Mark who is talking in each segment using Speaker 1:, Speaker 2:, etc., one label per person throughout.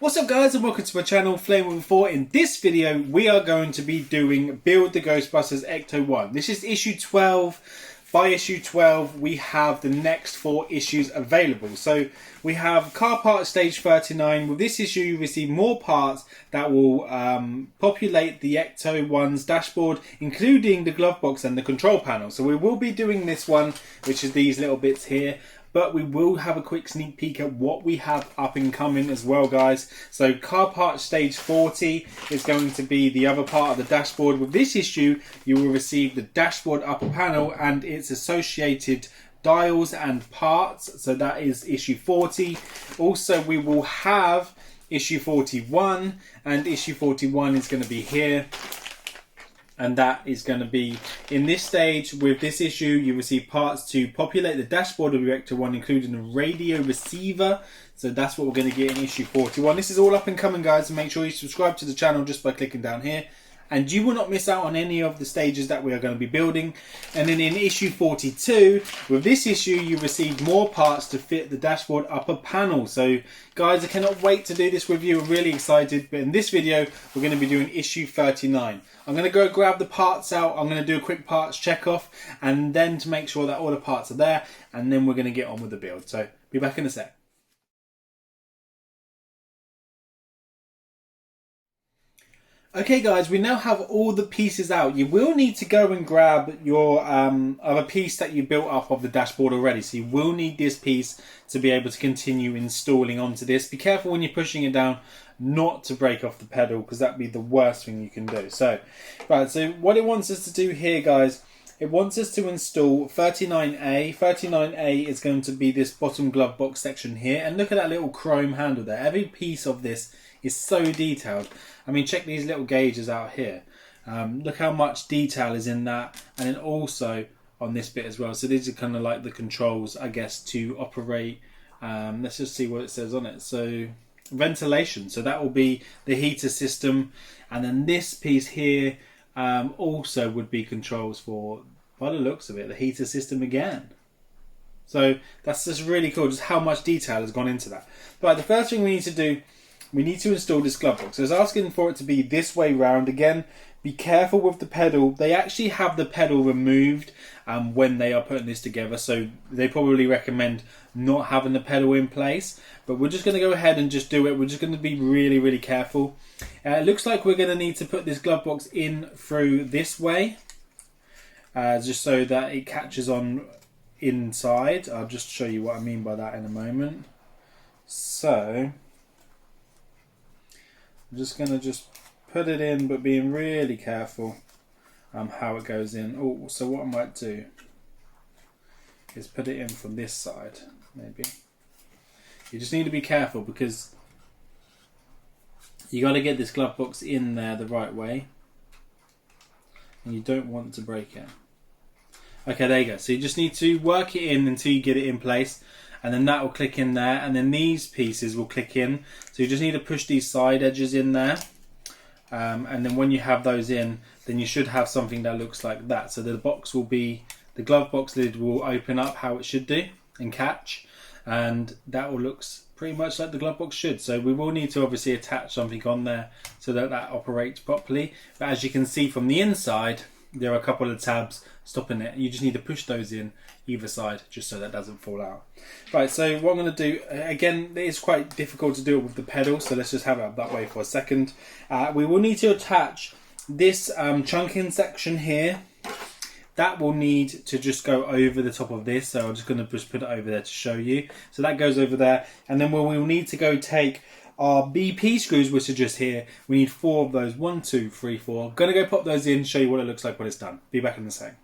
Speaker 1: What's up guys, and welcome to my channel Flame with 4. In this video we are going to be doing Build the Ghostbusters Ecto-1. This is issue 12. By issue 12 we have the next 4 issues available. So we have car part stage 39. With this issue you receive more parts that will populate the Ecto-1's dashboard, including the glove box and the control panel. So we will be doing this one, which is these little bits here. But we will have a quick sneak peek at what we have up and coming as well, guys. So car part stage 40 is going to be the other part of the dashboard. With this issue, you will receive the dashboard upper panel and its associated dials and parts. So that is issue 40. Also, we will have issue 41, and issue 41 is going to be here. And that is going to be in this stage. With this issue, you receive parts to populate the dashboard of your Ecto-1, including a radio receiver. So that's what we're going to get in issue 41. This is all up and coming, guys. And make sure you subscribe to the channel just by clicking down here. And you will not miss out on any of the stages that we are going to be building. And then in issue 42, with this issue, you receive more parts to fit the dashboard upper panel. So guys, I cannot wait to do this with you. I'm really excited. But in this video, we're going to be doing issue 39. I'm going to go grab the parts out. I'm going to do a quick parts check off. And then to make sure that all the parts are there. And then we're going to get on with the build. So be back in a sec. Okay guys, we now have all the pieces out. You will need to go and grab your other piece that you built up of the dashboard already. So you will need this piece to be able to continue installing onto this. Be careful when you're pushing it down not to break off the pedal, because that'd be the worst thing you can do. So, right, so what it wants us to do here, guys, it wants us to install 39A. 39A is going to be this bottom glove box section here. And look at that little chrome handle there. Every piece of this is so detailed. I mean, check these little gauges out here. Look how much detail is in that. And then also on this bit as well. So these are kind of like the controls, I guess, to operate. Let's just see what it says on it. So ventilation. So that will be the heater system. And then this piece here also would be controls for, by the looks of it, the heater system again. So that's just really cool, just how much detail has gone into that. But the first thing we need to do, we need to install this glove box. So it's asking for it to be this way round. Again, be careful with the pedal. They actually have the pedal removed when they are putting this together. So they probably recommend not having the pedal in place. But we're just going to go ahead and just do it. We're just going to be really, really careful. It looks like we're going to need to put this glove box in through this way. Just so that it catches on inside. I'll just show you what I mean by that in a moment. So I'm just going to put it in, but being really careful how it goes in. Oh, so what I might do is put it in from this side, maybe. You just need to be careful because you got to get this glove box in there the right way. And you don't want to break it. Okay, there you go. So you just need to work it in until you get it in place. And then that will click in there, and then these pieces will click in. So you just need to push these side edges in there. And then when you have those in, then you should have something that looks like that. So the box will be, the glove box lid will open up how it should do and catch. And that will look pretty much like the glove box should. So we will need to obviously attach something on there so that that operates properly. But as you can see from the inside, there are a couple of tabs stopping it. You just need to push those in either side just so that doesn't fall out. Right, so what I'm going to do, again, it is quite difficult to do it with the pedal, so let's just have it that way for a second. We will need to attach this chunking section here. That will need to just go over the top of this, so I'm just going to just put it over there to show you. So that goes over there, and then we'll need to go take our BP screws, which are just here. We need 4 of those. 1, 2, 3, 4. I'm going to go pop those in, show you what it looks like when it's done. Be back in a sec.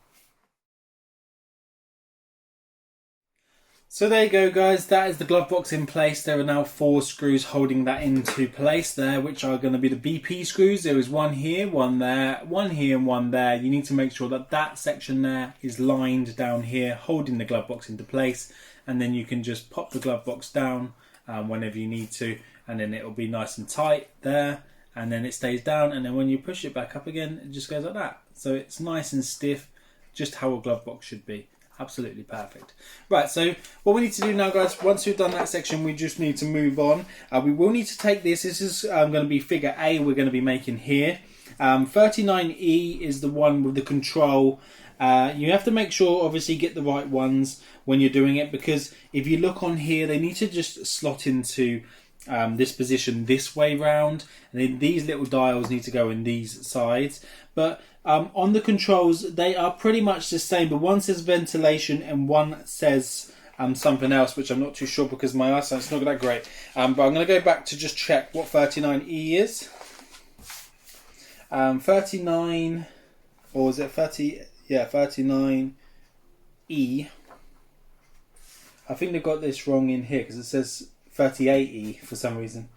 Speaker 1: So there you go, guys. That is the glove box in place. There are now 4 screws holding that into place there, which are going to be the BP screws. There is 1 here, 1 there, 1 here and 1 there. You need to make sure that that section there is lined down here, holding the glove box into place. And then you can just pop the glove box down whenever you need to. And then it'll be nice and tight there. And then it stays down. And then when you push it back up again, it just goes like that. So it's nice and stiff, just how a glove box should be. Absolutely perfect. Right, so what we need to do now, guys, once we've done that section, we just need to move on. We will need to take this. This is going to be figure A we're going to be making here. 39E is the one with the control. You have to make sure, obviously, get the right ones when you're doing it, because if you look on here, they need to just slot into this position this way round, and then these little dials need to go in these sides. But on the controls, they are pretty much the same, but one says ventilation and one says something else, which I'm not too sure because my eyesight's not that great. But I'm going to go back to just check what 39E is. 39, or is it 30? Yeah, 39E. I think they got this wrong in here because it says 38E for some reason.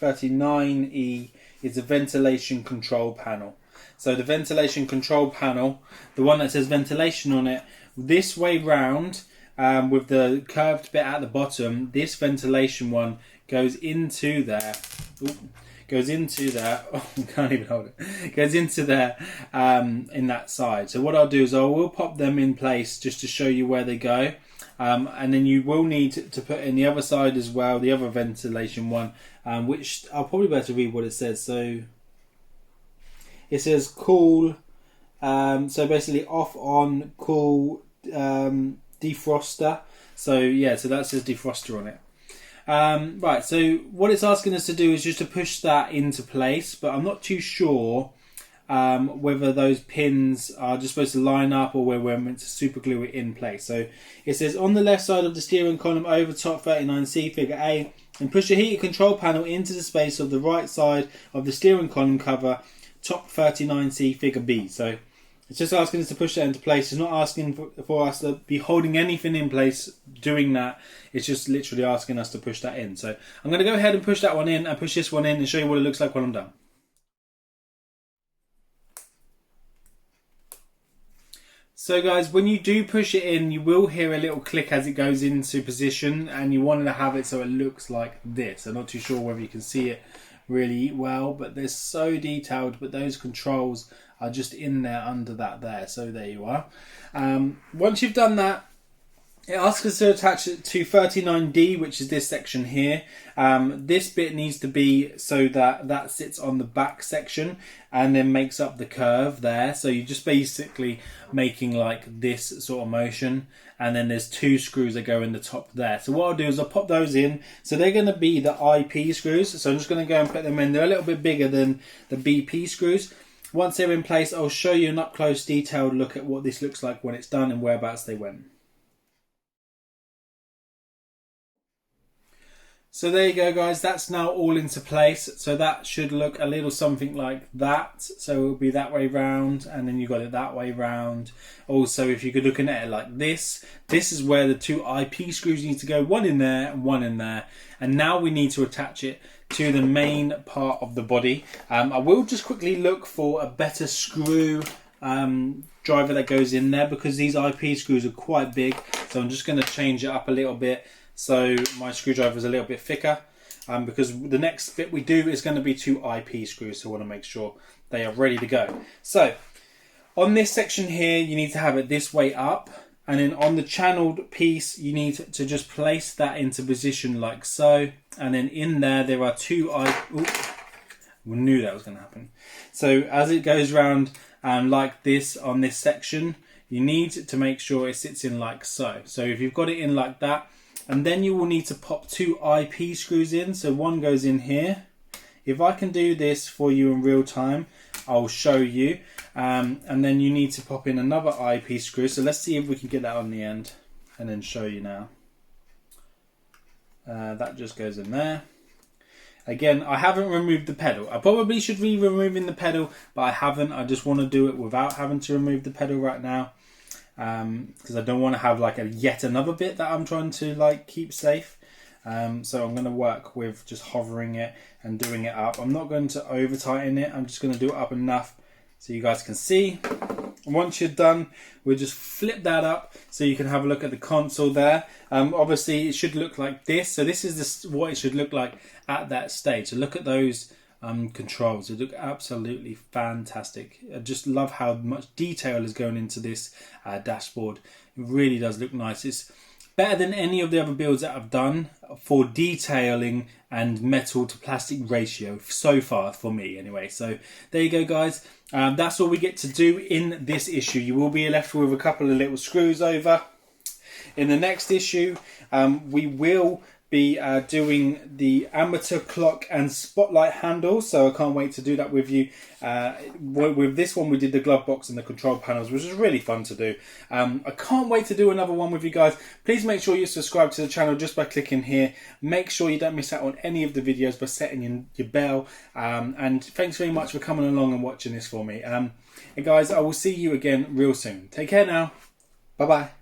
Speaker 1: 39E is a ventilation control panel. So the ventilation control panel, the one that says ventilation on it, this way round, with the curved bit at the bottom, this ventilation one goes into there. Ooh, goes into there. Oh, I can't even hold it. Goes into there in that side. So what I'll do is I will pop them in place just to show you where they go. And then you will need to put in the other side as well, the other ventilation one, which I'll probably better read what it says. So it says cool, so basically off, on, cool, defroster. So yeah, so that says defroster on it. Right, so what it's asking us to do is just to push that into place, but I'm not too sure whether those pins are just supposed to line up or where we're meant to super glue it in place. So it says on the left side of the steering column over top 39C figure A, and push the heated control panel into the space of the right side of the steering column cover top 39C figure B. So it's just asking us to push that into place. It's not asking for us to be holding anything in place doing that. It's just literally asking us to push that in. So I'm going to go ahead and push that one in and push this one in and show you what it looks like when I'm done. So guys, when you do push it in, you will hear a little click as it goes into position, and you wanted to have it so it looks like this. I'm not too sure whether you can see it really well, but they're so detailed, but those controls are just in there under that there. So there you are. Once you've done that, it asks us to attach it to 39D, which is this section here. This bit needs to be so that that sits on the back section and then makes up the curve there. So you're just basically making like this sort of motion, and then there's two screws that go in the top there. So what I'll do is I'll pop those in. So they're going to be the IP screws. So I'm just going to go and put them in. They're a little bit bigger than the BP screws. Once they're in place, I'll show you an up close detailed look at what this looks like when it's done and whereabouts they went. So there you go, guys, that's now all into place. So that should look a little something like that. So it'll be that way round, and then you got it that way round. Also, if you're looking at it like this, this is where the two IP screws need to go, one in there and one in there. And now we need to attach it to the main part of the body. I will just quickly look for a better screw driver that goes in there, because these IP screws are quite big. So I'm just going to change it up a little bit so my screwdriver is a little bit thicker, because the next bit we do is going to be two IP screws, so I want to make sure they are ready to go. So on this section here, you need to have it this way up, and then on the channeled piece you need to just place that into position like so, and then in there are two we knew that was going to happen. So as it goes round like this on this section, you need to make sure it sits in like so. So if you've got it in like that, and then you will need to pop two IP screws in. So one goes in here. If I can do this for you in real time, I'll show you. And then you need to pop in another IP screw. So let's see if we can get that on the end and then show you now. That just goes in there. Again, I haven't removed the pedal. I probably should be removing the pedal, but I haven't. I just want to do it without having to remove the pedal right now. Because I don't want to have like yet another bit that I'm trying to like keep safe. So I'm going to work with just hovering it and doing it up. I'm not going to over tighten it. I'm just going to do it up enough so you guys can see. And once you're done, we'll just flip that up so you can have a look at the console there. Obviously it should look like this. So this is what it should look like at that stage. So look at those controls. They look absolutely fantastic. I just love how much detail is going into this dashboard. It really does look nice. It's better than any of the other builds that I've done for detailing and metal to plastic ratio so far, for me anyway. So there you go, guys. That's all we get to do in this issue. You will be left with a couple of little screws over. In the next issue, we will be doing the amateur clock and spotlight handle, so I can't wait to do that with you. With this one we did the glove box and the control panels, which was really fun to do. I can't wait to do another one with you guys. Please make sure you subscribe to the channel just by clicking here. Make sure you don't miss out on any of the videos by setting your bell, and thanks very much for coming along and watching this for me. And guys, I will see you again real soon. Take care now. Bye bye.